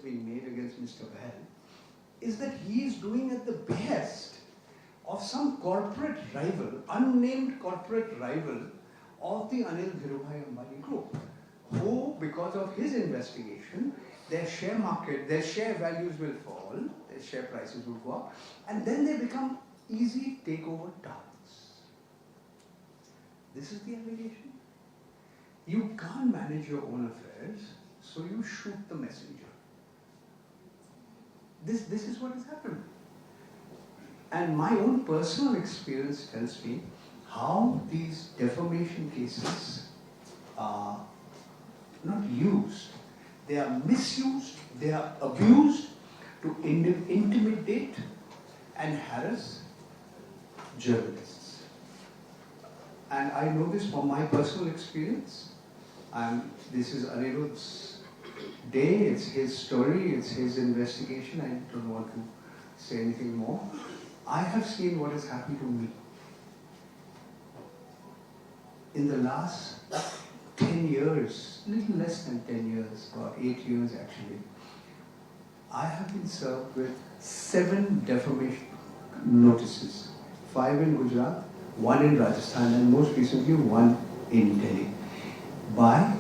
being made against Mr. Bell is that he is doing at the behest of some corporate rival, unnamed corporate rival of the Anil Dhirubhai Ambani group, who, because of his investigation, their share market, their share values will fall, their share prices will go up, and then they become easy takeover targets. This is the allegation. You can't manage your own affairs, so you shoot the messenger. This is what has happened. And my own personal experience tells me how these defamation cases are not used. They are misused, they are abused to intimidate and harass journalists. And I know this from my personal experience. This is Anirudh's day, it's his story, it's his investigation. I don't want to say anything more. I have seen what has happened to me. In the last 10 years, little less than 10 years, about 8 years actually, I have been served with 7 defamation notices. 5 in Gujarat, 1 in Rajasthan, and most recently 1 in Delhi, by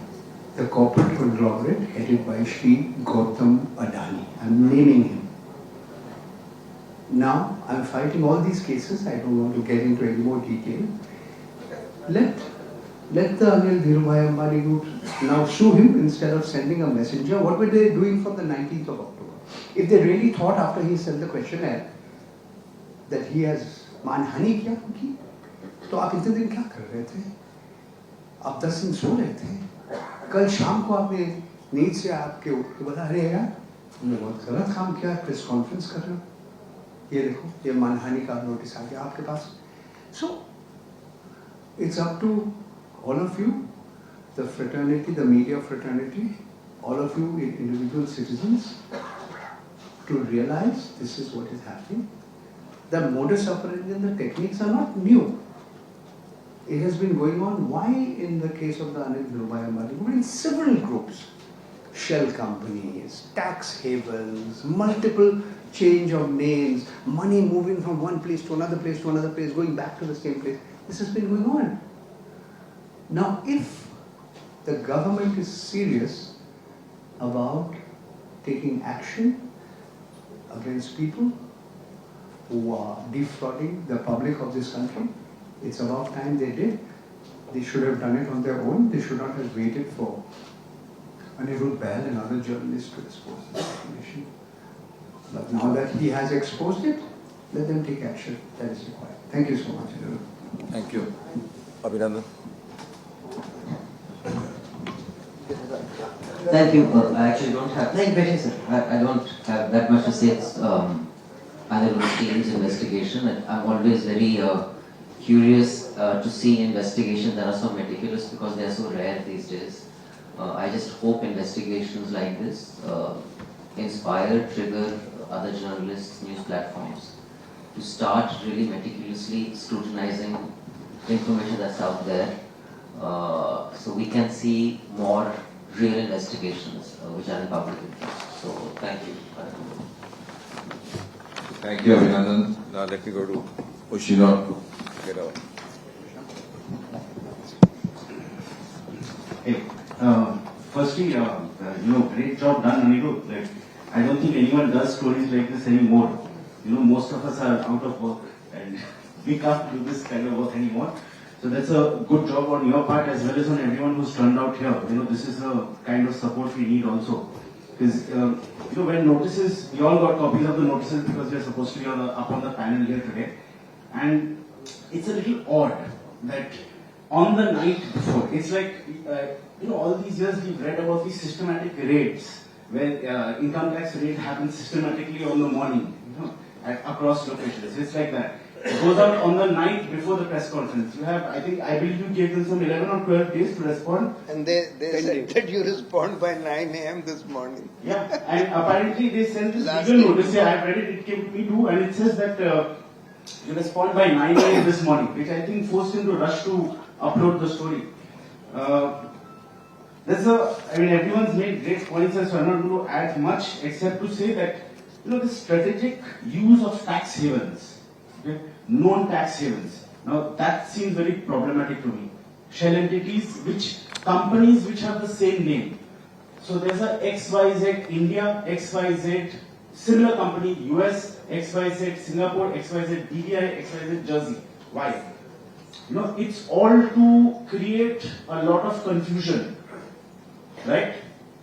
the corporate conglomerate headed by Shri Gautam Adani. I'm naming him. Now, I'm fighting all these cases. I don't want to get into any more detail. Let the Anil Dhirubhai Ambani group now sue him instead of sending a messenger. What were they doing from the 19th of October? If they really thought after he sent the questionnaire that he has मानहानि किया उनकी, तो आप इतने दिन क्या कर रहे थे? आप 10 दिन सो रहे थे? कल शाम को आपने नींद से आपके उठ के बोला अरे यार हमने बहुत गलत काम किया, प्रेस कॉन्फ्रेंस कर रहे हो, ये देखो ये मानहानि का नोटिस आ गया आपके पास. So it's up to all of you, the fraternity, the media fraternity, all of you individual citizens, to realize this is what is happening. The modus operandi and the techniques are not new. It has been going on. Why in the case of the Anil Dhirubhai Ambani group? In several groups, shell companies, tax havens, multiple change of names, money moving from one place to another place to another place, going back to the same place. This has been going on. Now, if the government is serious about taking action against people who are defrauding the public of this country, it's about time they did. They should have done it on their own. They should not have waited for Anirudh Bahl and other journalists to expose this information. But now that he has exposed it, let them take action. That is required. Thank you so much, Anirudh. Thank you. Abhinandan. Thank you. I actually don't have. Thank you, sir. I don't have that much to say. It's Anirudh team's investigation. And I'm always very curious to see investigations that are so meticulous because they are so rare these days. I just hope investigations like this inspire, trigger other journalists, news platforms to start really meticulously scrutinizing the information that's out there, so we can see more real investigations which are in public interest. So thank you. Thank you, Abhinandan. Now let me go to Ushina to get out. Hey, firstly, great job done, Anirudh. Like, I don't think anyone does stories like this anymore. Most of us are out of work and we can't do this kind of work anymore. So that's a good job on your part as well as on everyone who's turned out here. This is the kind of support we need also. Because, when notices, we all got copies of the notices because we are supposed to be up on the panel here today. And it's a little odd that on the night before, it's like, all these years we've read about these systematic raids where income tax raid happens systematically on the morning, across locations. It's like that. It goes out on the night before the press conference. I believe you gave them some 11 or 12 days to respond. And they said that you respond by 9 a.m. this morning. Yeah, and apparently they sent this legal notice. Yeah, I've read it, it came to me too, and it says that you respond by 9 a.m. this morning, which I think forced him to rush to upload the story. Everyone's made great points, so I'm not going to add much except to say that, the strategic use of tax havens, okay, known tax havens. Now that seems very problematic to me. Shell entities, companies which have the same name. So there's a XYZ India, XYZ similar company, US, XYZ Singapore, XYZ DDI, XYZ Jersey. Why? It's all to create a lot of confusion, right?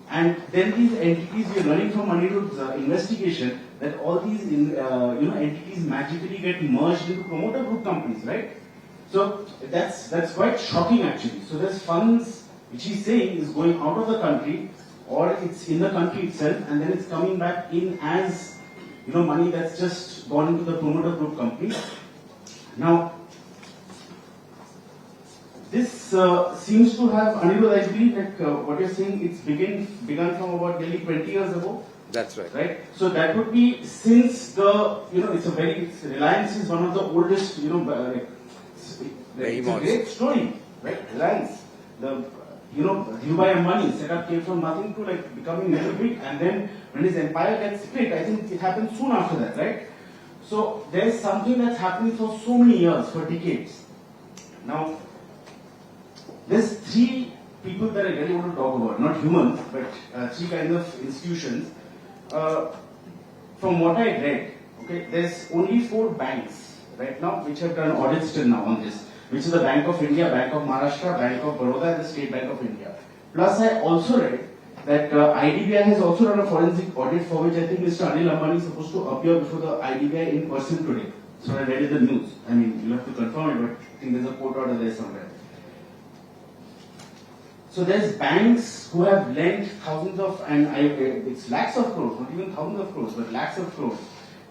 And then these entities, we are learning from Anirudh's investigation that all these entities magically get merged into promoter group companies, right? So that's quite shocking actually. So there's funds which he's saying is going out of the country, or it's in the country itself, and then it's coming back in as money that's just gone into the promoter group company. Now, this seems to have, Anirudh, I believe that what you're saying, it's begun from about nearly 20 years ago. That's right. Right? So that would be since Reliance is one of the oldest, it's a great story, right? Reliance, Dhirubhai Ambani set up, came from nothing to becoming very big, and then when his empire gets split, I think it happened soon after that, right? So there's something that's happening for so many years, for decades. Now, there's three people that I really want to talk about, not humans, but three kinds of institutions. From what I read, okay, there's only 4 banks right now which have done audits till now on this, which is the Bank of India, Bank of Maharashtra, Bank of Baroda, and the State Bank of India. Plus, I also read that IDBI has also done a forensic audit for which I think Mr. Anil Ambani is supposed to appear before the IDBI in person today. So I read in the news. I mean, you'll have to confirm it, but I think there's a court order there somewhere. So there's banks who have lent thousands of, it's lakhs of crores, not even thousands of crores, but lakhs of crores.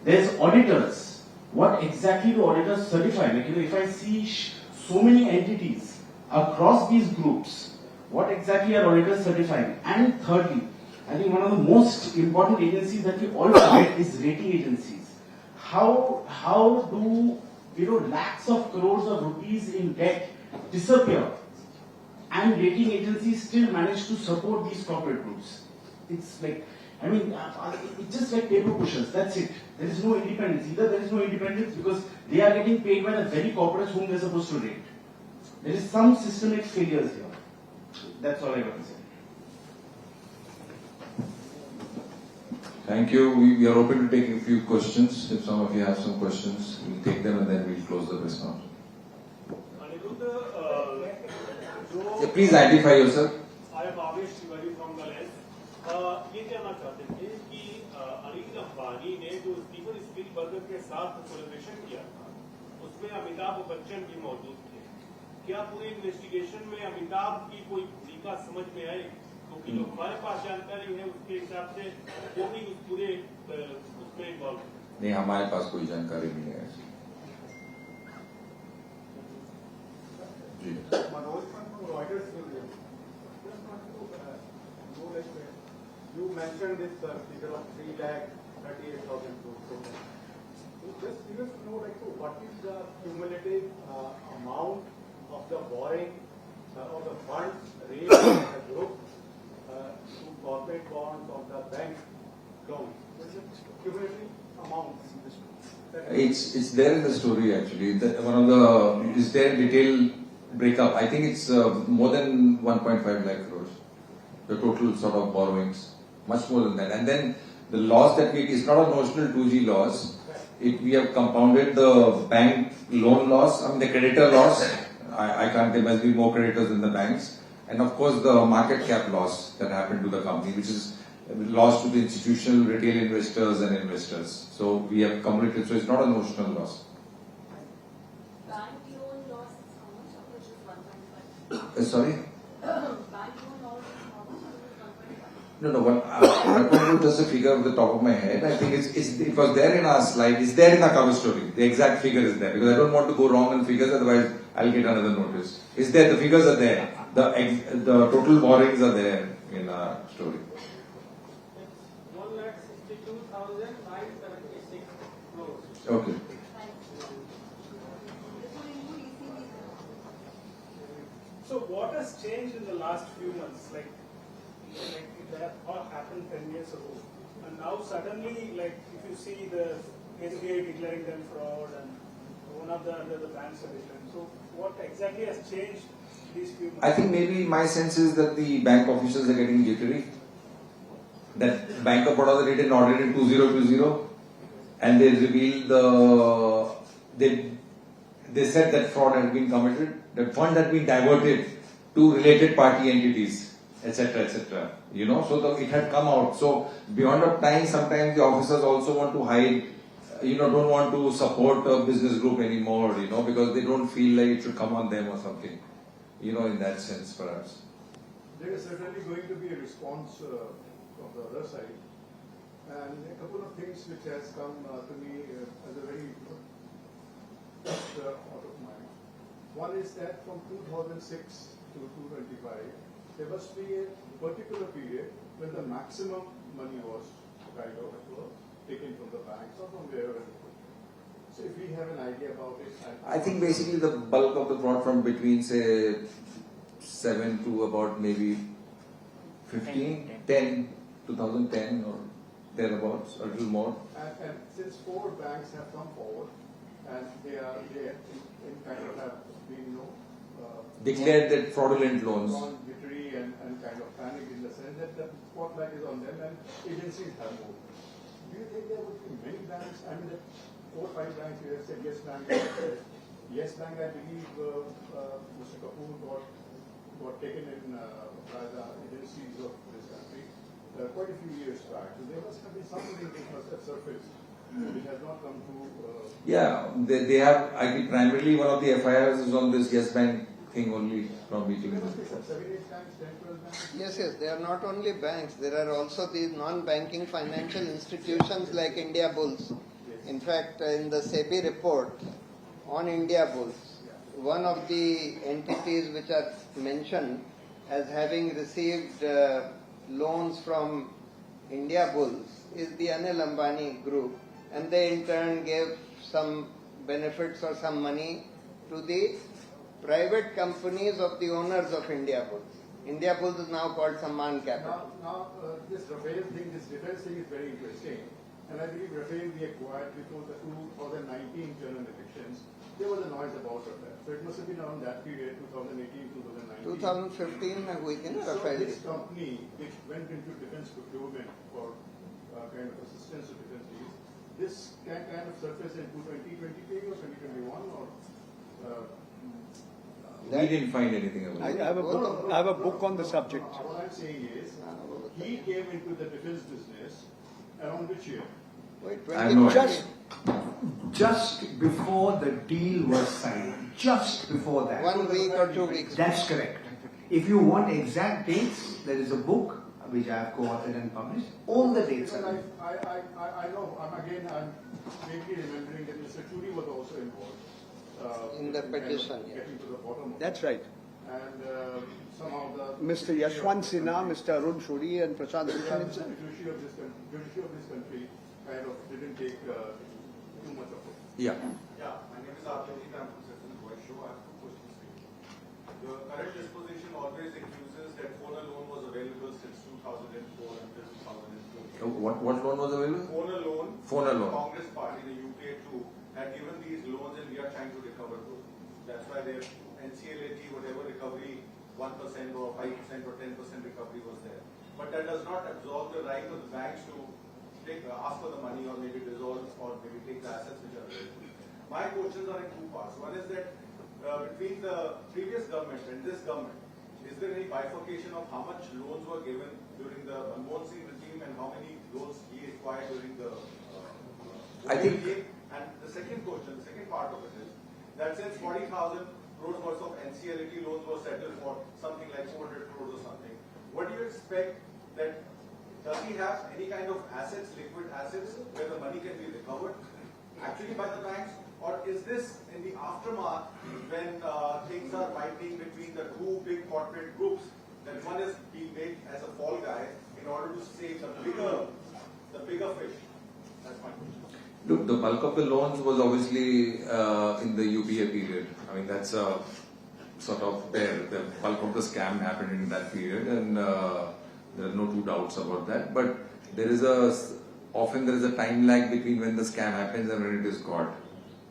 There's auditors. What exactly do auditors certify? If I see so many entities across these groups, what exactly are auditors certifying? And thirdly, I think one of the most important agencies that we all forget is rating agencies. How do lakhs of crores of rupees in debt disappear, and rating agencies still manage to support these corporate groups? It's it's just like paper pushers, that's it. There is no independence. Either there is no independence because they are getting paid by the very corporates whom they are supposed to rate. There is some systemic failures here. That's all I got to say. Thank you. We are open to take a few questions. If some of you have some questions, we'll take them and then we'll close the press conference. Please identify yourself. I am Unbiased from the lens. ये कहना चाहते थे कि अनिल अंबानी ने जो Steven Spielberg के साथ collaboration किया था, उसमें अमिताभ बच्चन भी मौजूद थे. क्या पूरे इन्वेस्टिगेशन में अमिताभ की कोई भूमिका समझ में आई? क्योंकि जो हमारे पास जानकारी है उसके हिसाब से वो भी उस पूरे उसमें इन्वॉल्व है. नहीं, हमारे पास कोई जानकारी नहीं है. जी. You mentioned this figure of 3,38,000 crores. Just let us know what is the cumulative amount of the borrowing of the funds raised by the group to corporate bonds of the bank loans. Cumulative amounts. It's there in the story actually. Is there detail breakup? I think it's more than 1.5 lakh crores. The total sort of borrowings. Much more than that. And then the loss that it's not a notional 2G loss. We have compounded the bank loan loss, the creditor loss. I can't, there must be more creditors than the banks. And of course the market cap loss that happened to the company, which is loss to the institutional retail investors and investors. So we have cumulative, so it's not a notional loss. Bank loan loss is how much? Of which is 1.5? Sorry? Bank loan loss is how much? No, I don't know just the figure off the top of my head. I think it was there in our slide. It's there in our cover story. The exact figure is there because I don't want to go wrong on figures. Otherwise, I'll get another notice. It's there. The figures are there. The total borrowings are there in our story. It's 1,62,976 crores. Okay. So what has changed in the last few months? like that all happened 10 years ago. And now suddenly, like if you see the SBI declaring them fraud and one of the under the banks are different. So what exactly has changed these few months? I think maybe my sense is that the bank officials are getting jittery. That Bank of Baroda did an audit in 2020 and they revealed they said that fraud had been committed, that fund had been diverted to related party entities, etc., etc. You know, so it had come out. So beyond a time, sometimes the officers also want to hide, don't want to support a business group anymore, because they don't feel like it should come on them or something, in that sense, perhaps. There is certainly going to be a response from the other side. And a couple of things which has come to me as a very out of mind. One is that from 2006 to 2025, there must be a particular period when the maximum money was kind of taken from the banks or from wherever. So if we have an idea about it. I think basically the bulk of the fraud from between say 7 to about maybe 2010 or thereabouts, a little more. And since 4 banks have come forward and they in kind of have been Declared that fraudulent loans. gone jittery and kind of panic in the sense that the spotlight is on them and agencies have moved. Do you think there would be many banks? I mean, 4 or 5 banks, you have said Yes Bank. Yes Bank, I believe Mr. Kapoor got taken in by the agencies of this country quite a few years back. So there must have been something which must have surfaced which has not come to. Yeah, they have. I think primarily one of the FIRs is on this Yes Bank thing only from There BTV. must be some 7, 8 banks, 10, 12 banks. Yes, they are not only banks, there are also these non-banking financial institutions like India Bulls. In fact, in the SEBI report on India Bulls, one of the entities which are mentioned as having received loans from India Bulls is the Anil Ambani group, and they in turn gave some benefits or some money to the private companies of the owners of India Bulls. India Bulls is now called Samman Capital. Now this Rafael thing, this defense thing is very interesting. And I believe Rafael we acquired before the 2019 general elections. There was a noise about that. So it must have been around that period, 2018, 2019. 2015 हुई थी ना So Rafael. this company which went into defense procurement for kind of assistance to defense deals, this can kind of surface in 2020 or 2021 or. We didn't find anything about I it. have a book. I have a book on the subject. What I'm saying is, he came into the defense business around which year? Wait, I have no 2020. Just before the deal was signed. Just before that. 1 week or 2 weeks. That's correct. If you want exact dates, there is a book which I have co-authored and published. All the dates are there. I know, I'm vaguely remembering that Mr. Churi was also involved. In the petition, yeah. Getting to the bottom of it. That's right. And somehow the. Mr. Yashwant Sinha, Mr. Arun Shuri and Prashant The Bhushan. judiciary of this country kind of didn't take too much of it. Yeah. Yeah, my name is Arjun. I'm from Citizen Voice Show. I have 2 questions for you. The current disposition always accuses that Fona loan was available since 2004 until 2004. What loan was available? Fona Fona loan. The Congress party, the UPA too, had given these loans and we are trying to recover those. That's why their NCLAT, whatever recovery, 1% or 5% or 10% recovery was there. But that does not absolve the right of the banks to ask for the money or maybe dissolve or maybe take the assets which are there. My questions are in 2 parts. One is that between the previous government and this government, is there any bifurcation of how much loans were given during the Manmohan Singh regime and how many loans he acquired during the I think- regime? And the second question, the second part of it is that since 40,000 crores worth of NCLAT loans were settled for something like 400 crores or something, what do you expect that does he have any kind of assets, liquid assets, where the money can be recovered actually by the banks? Or is this in the aftermath when things are fighting between the 2 big corporate groups, that one is being made as a fall guy in order to save the bigger fish? That's my question. Look, the bulk of the loans was obviously in the UPA period. I mean, that's sort of there. The bulk of the scam happened in that period, and There are no two doubts about that. But often there is a time lag between when the scam happens and when it is caught,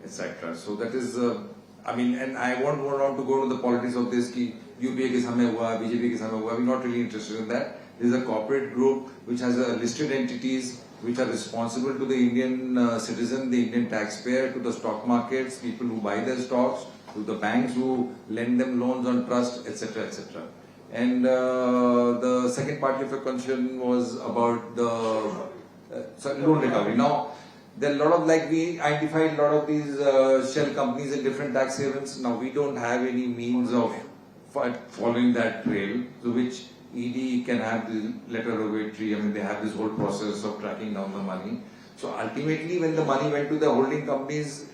etc. So that is, and I won't want to go to the politics of this ki UPA ke samay hua, BJP ke samay hua. We're not really interested in that. This is a corporate group which has listed entities which are responsible to the Indian citizen, the Indian taxpayer, to the stock markets, people who buy their stocks, to the banks who lend them loans on trust, etc., etc. And the second part of your question was about the loan recovery. Now, there are a lot of, we identified a lot of these shell companies in different tax havens. Now, we don't have any means of following that trail, so which ED can have the letter of entry. They have this whole process of tracking down the money. So ultimately, when the money went to the holding companies,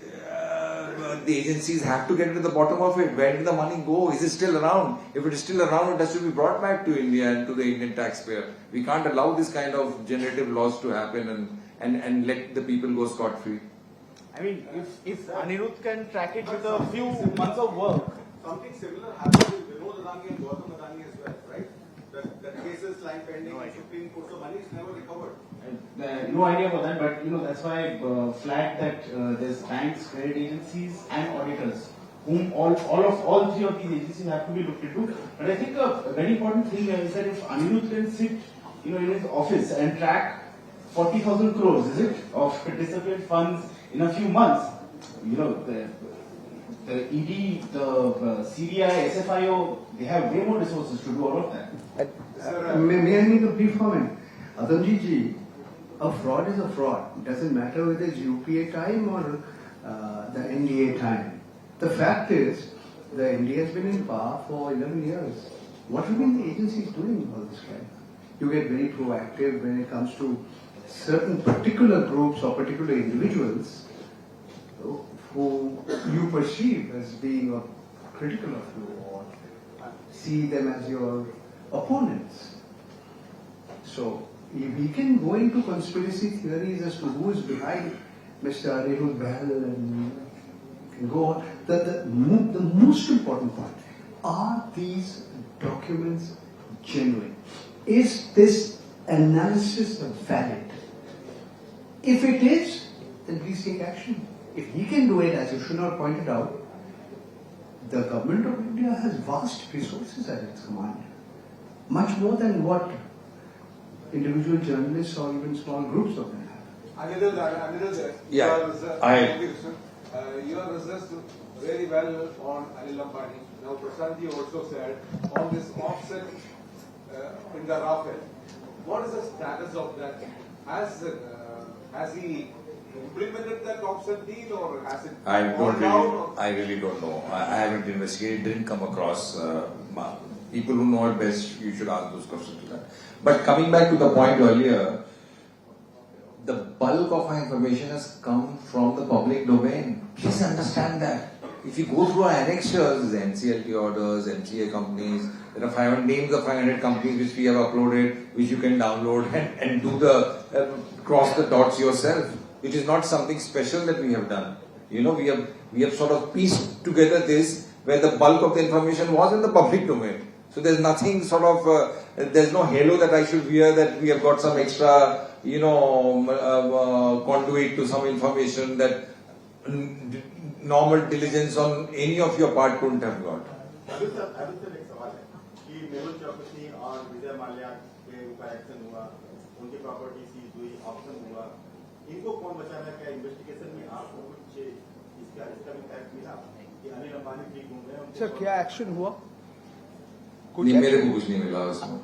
the agencies have to get to the bottom of it. Where did the money go? Is it still around? If it is still around, it has to be brought back to India and to the Indian taxpayer. We can't allow this kind of generative loss to happen and let the people go scot-free. If Anirudh can track it with a few months of work. Something similar happened with Vinod Adani and Gautam Adani as well, right? That cases lying pending in Supreme Court, so money is never recovered. No idea about that, but that's why I flagged that there's banks, credit agencies, and auditors, whom all three of these agencies have to be looked into. But I think a very important thing is that if Anirudh can sit, in his office and track 40,000 crores, is it, of disappeared funds in a few months, the ED, the CBI, SFIO, they have way more resources to do all of that. May I make a brief comment? Adamji ji, a fraud is a fraud. It doesn't matter whether it's UPA time or the NDA time. The fact is, the NDA has been in power for 11 years. What have been the agencies doing all this time? You get very proactive when it comes to certain particular groups or particular individuals who you perceive as being critical of you or see them as your opponents. So we can go into conspiracy theories as to who is behind Mr. Anirudh Bahl and can go on. The most important point, are these documents genuine? Is this analysis valid? If it is, then please take action. If he can do it, as Yushunor pointed out, the government of India has vast resources at its command. Much more than what individual journalists or even small groups of them have. Anirudh, Yeah, you are researched very well on Anil Ambani. Now Prashantji also said on this offset in the Rafale. What is the status of that? Has he implemented that offset deal or has it gone down? I really don't know. I haven't investigated. Didn't come across. People who know it best, you should ask those questions to that. But coming back to the point earlier, the bulk of our information has come from the public domain. Please understand that. If you go through our annexures, NCLT orders, MCA companies, there are 500 names of 500 companies which we have uploaded, which you can download and do the cross the dots yourself. It is not something special that we have done. We have sort of pieced together this where the bulk of the information was in the public domain. So there's nothing there's no halo that I should wear that we have got some extra, conduit to some information that normal diligence on any of your part couldn't have got. अभी sir एक सवाल है कि मेहुल चौकसी और विजय माल्या के ऊपर action हुआ, उनकी प्रॉपर्टी सीज हुई, ऑप्शन हुआ, इनको कौन बचा रहा है? क्या इन्वेस्टिगेशन में आपको कुछ इसका भी फैक्ट मिला कि अनिल अंबानी ठीक घूम रहे हैं? सर क्या एक्शन हुआ? मेरे को कुछ नहीं मिला उसमें।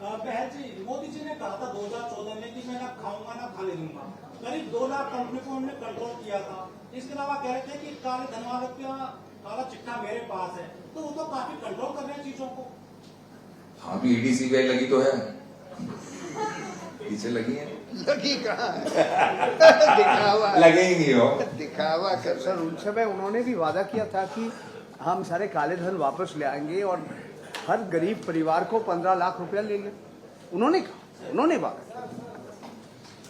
बहन जी, मोदी जी ने कहा था 2014 में कि मैं ना खाऊंगा ना खाने दूंगा। करीब 2 लाख कंपनी को हमने कंट्रोल किया था। इसके अलावा कह रहे थे कि काले धन वालों का काला चिट्ठा मेरे पास है, तो वो तो काफी कंट्रोल कर रहे हैं चीजों को। हाँ, भी ईडी सीबीआई लगी तो है, पीछे लगी है। लगी कहाँ है? दिखावा लगेंगी हो। दिखावा कर सर उन समय उन्होंने भी वादा किया था कि हम सारे काले धन वापस ले आएंगे और हर गरीब परिवार को 15 लाख रुपया लेंगे। उन्होंने वादा।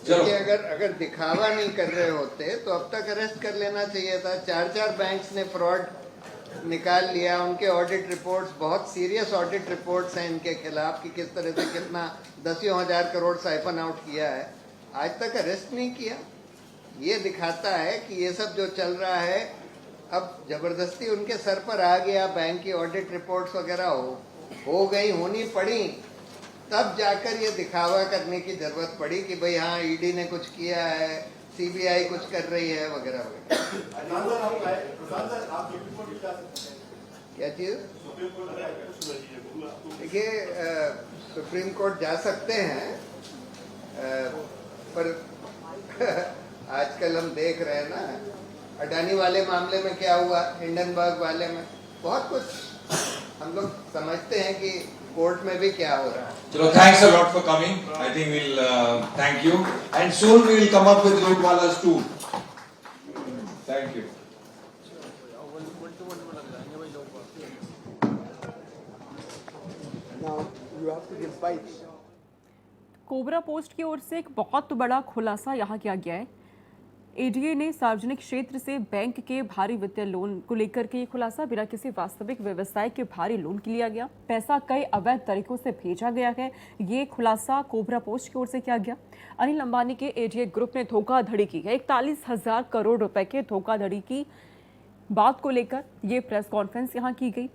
देखिए, अगर दिखावा नहीं कर रहे होते तो अब तक अरेस्ट कर लेना चाहिए था। 4 बैंक्स ने फ्रॉड निकाल लिया, उनके ऑडिट रिपोर्ट्स, बहुत सीरियस ऑडिट रिपोर्ट्स हैं इनके खिलाफ कि किस तरह से कितना दसियों हजार करोड़ साइफन आउट किया है, आज तक अरेस्ट नहीं किया। ये दिखाता है कि ये सब जो चल रहा है अब जबरदस्ती उनके सर पर आ गया, बैंक की ऑडिट रिपोर्ट्स वगैरह हो गई, होनी पड़ी, तब जाकर ये दिखावा करने की जरूरत पड़ी कि भाई हाँ ईडी ने कुछ किया है, सीबीआई कुछ कर रही है वगैरह वगैरह। क्या चीज? देखिए सुप्रीम कोर्ट जा सकते हैं, पर आजकल हम देख रहे हैं ना अडानी वाले मामले में क्या हुआ, हिंडनबर्ग वाले में बहुत कुछ हम लोग समझते हैं कि कोर्ट में भी क्या हो रहा है। चलो, thanks a lot for coming. I think we'll thank you, and soon we will come up with rootwalas too. Thank you. Now you have to give bites. Cobra post की ओर से एक बहुत बड़ा खुलासा यहाँ किया गया है। एडीए ने सार्वजनिक क्षेत्र से बैंक के भारी वित्तीय लोन को लेकर के ये खुलासा, बिना किसी वास्तविक व्यवसाय के भारी लोन के लिया गया, पैसा कई अवैध तरीकों से भेजा गया है। ये खुलासा कोबरा पोस्ट की ओर से किया गया। अनिल अंबानी के एडीए ग्रुप ने धोखाधड़ी की है। 41,000 करोड़ रुपए के धोखाधड़ी की बात को लेकर ये प्रेस कॉन्फ्रेंस यहाँ की गई।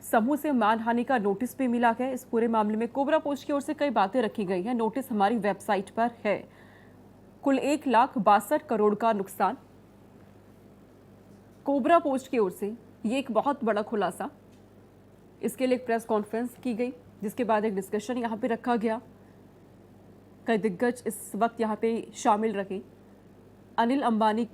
समूह से मानहानि का नोटिस भी मिला है। इस पूरे मामले में कोबरा पोस्ट की ओर से कई बातें रखी गई हैं। नोटिस हमारी वेबसाइट पर है। कुल 1,62 करोड़ का नुकसान। कोबरा पोस्ट की ओर से ये एक बहुत बड़ा खुलासा, इसके लिए एक प्रेस कॉन्फ्रेंस की गई, जिसके बाद एक डिस्कशन यहाँ पे रखा गया। कई दिग्गज इस वक्त यहाँ पे शामिल रहे। अनिल अंबानी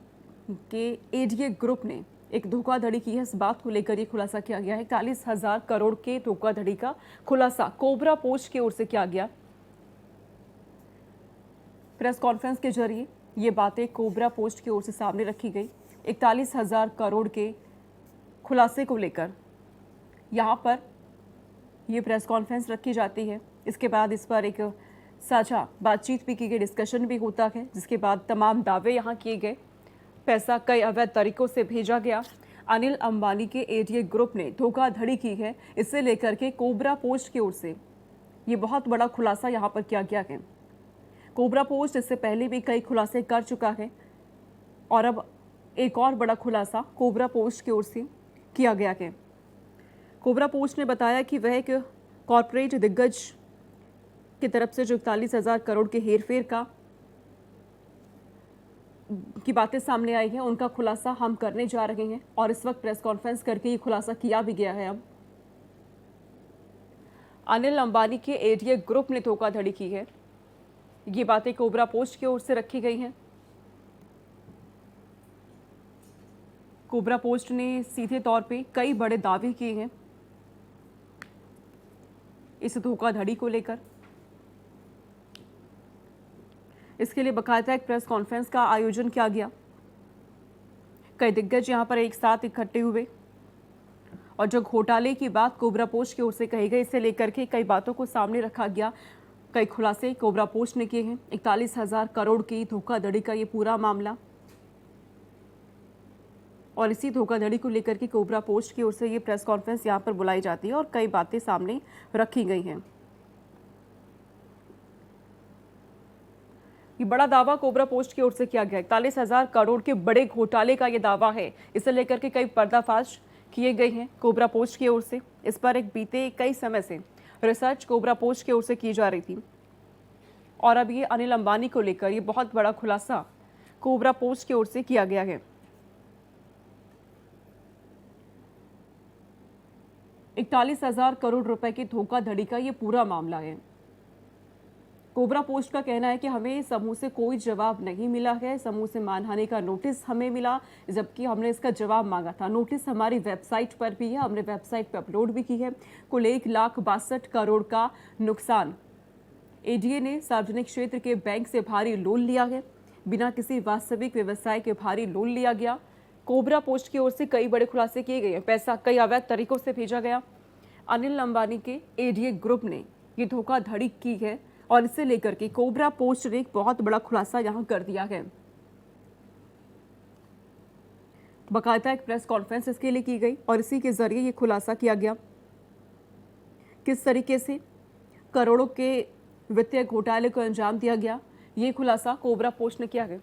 के एडीए ग्रुप ने एक धोखाधड़ी की है, इस बात को लेकर ये खुलासा किया गया है। 41,000 करोड़ के धोखाधड़ी का खुलासा कोबरा पोस्ट की ओर से किया गया। प्रेस कॉन्फ्रेंस के जरिए ये बातें कोबरा पोस्ट की ओर से सामने रखी गई। 41,000 करोड़ के खुलासे को लेकर यहाँ पर ये प्रेस कॉन्फ्रेंस रखी जाती है। इसके बाद इस पर एक साझा बातचीत भी की गई, डिस्कशन भी होता है, जिसके बाद तमाम दावे यहाँ किए गए। पैसा कई अवैध तरीकों से भेजा गया। अनिल अंबानी के एडीए ग्रुप ने धोखाधड़ी की है, इसे लेकर के कोबरा पोस्ट की ओर से ये बहुत बड़ा खुलासा यहाँ पर किया गया है। कोबरा पोस्ट इससे पहले भी कई खुलासे कर चुका है और अब एक और बड़ा खुलासा कोबरा पोस्ट की ओर से किया गया है। कोबरा पोस्ट ने बताया कि वह एक कॉरपोरेट दिग्गज की तरफ से जो 41,000 करोड़ के हेरफेर की बातें सामने आई हैं, उनका खुलासा हम करने जा रहे हैं और इस वक्त प्रेस कॉन्फ्रेंस करके ये खुलासा किया भी गया है। अब अनिल अंबानी के एडीए ग्रुप ने धोखाधड़ी की है, ये बातें कोबरा पोस्ट की ओर से रखी गई हैं। कोबरा पोस्ट ने सीधे तौर पे कई बड़े दावे किए हैं इस धोखाधड़ी को लेकर। इसके लिए बाकायदा एक प्रेस कॉन्फ्रेंस का आयोजन किया गया। कई दिग्गज यहां पर एक साथ इकट्ठे हुए और जो घोटाले की बात कोबरा पोस्ट की ओर से कही गई, इसे लेकर के कई बातों को सामने रखा गया। कई खुलासे कोबरा पोस्ट ने किए हैं। 41,000 करोड़ की धोखाधड़ी का ये पूरा मामला, और इसी धोखाधड़ी को लेकर के कोबरा पोस्ट की ओर से ये प्रेस कॉन्फ्रेंस यहाँ पर बुलाई जाती है और कई बातें सामने रखी गई हैं। ये बड़ा दावा कोबरा पोस्ट की ओर से किया गया। 41,000 करोड़ के बड़े घोटाले का ये दावा है। इसे लेकर के कई पर्दाफाश किए गए हैं कोबरा पोस्ट की ओर से। इस पर एक बीते कई समय से रिसर्च कोबरा पोस्ट की ओर से की जा रही थी और अब ये अनिल अंबानी को लेकर ये बहुत बड़ा खुलासा कोबरा पोस्ट की ओर से किया गया है। 41,000 करोड़ रुपए की धोखाधड़ी का ये पूरा मामला है। कोबरा पोस्ट का कहना है कि हमें समूह से कोई जवाब नहीं मिला है। समूह से मानहानि का नोटिस हमें मिला, जबकि हमने इसका जवाब मांगा था। नोटिस हमारी वेबसाइट पर भी है, हमने वेबसाइट पर अपलोड भी की है। कुल 1,62 करोड़ का नुकसान। एडीए ने सार्वजनिक क्षेत्र के बैंक से भारी लोन लिया है, बिना किसी वास्तविक व्यवसाय के भारी लोन लिया गया। कोबरा पोस्ट की ओर से कई बड़े खुलासे किए गए हैं। पैसा कई अवैध तरीकों से भेजा गया। अनिल अंबानी के एडीए ग्रुप ने ये धोखाधड़ी की है और इसे लेकर के कोबरा पोस्ट ने एक बहुत बड़ा खुलासा यहां कर दिया है। बाकायदा एक प्रेस कॉन्फ्रेंस इसके लिए की गई और इसी के जरिए ये खुलासा किया गया किस तरीके से करोड़ों के वित्तीय घोटाले को अंजाम दिया गया। ये खुलासा कोबरा पोस्ट ने किया गया।